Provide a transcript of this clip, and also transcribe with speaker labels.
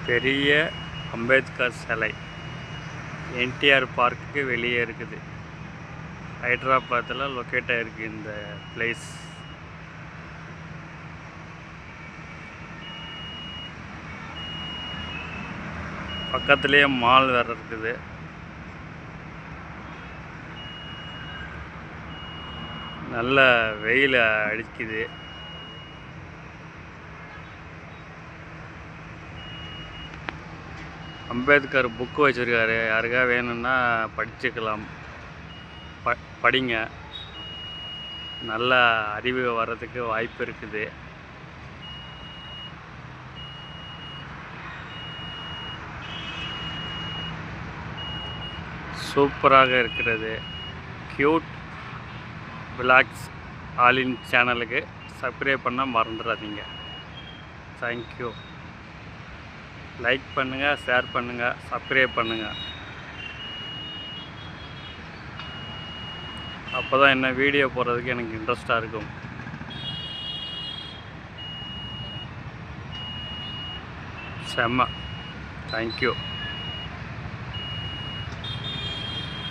Speaker 1: பெரிய அம்பேத்கர் சிலை என்டிஆர் பார்க்குக்கு வெளியே இருக்குது. ஹைதராபாத்தில் லொக்கேட் ஆகிருக்கு இந்த பிளேஸ். பக்கத்துலேயே மால் வேறு இருக்குது. நல்ல வெயில் அடிக்குது. அம்பேத்கர் புக்கு வச்சுருக்காரு. யாருக்கா வேணும்னா படிச்சுக்கலாம். படிங்க. நல்ல அறிவு வர்றதுக்கு வாய்ப்பு இருக்குது. சூப்பராக இருக்கிறது. கியூட் விலாக்ஸ் ஆலின் சேனலுக்கு சப்ஸ்கிரைப் பண்ண மறந்துடாதீங்க. தேங்க்யூ. லைக் பண்ணுங்கள், ஷேர் பண்ணுங்கள், சப்ஸ்கிரைப் பண்ணுங்கள். அப்போ தான் என்ன வீடியோ போடுறதுக்கு எனக்கு இன்ட்ரெஸ்டாக இருக்கும். செம்ம. தேங்க்யூ.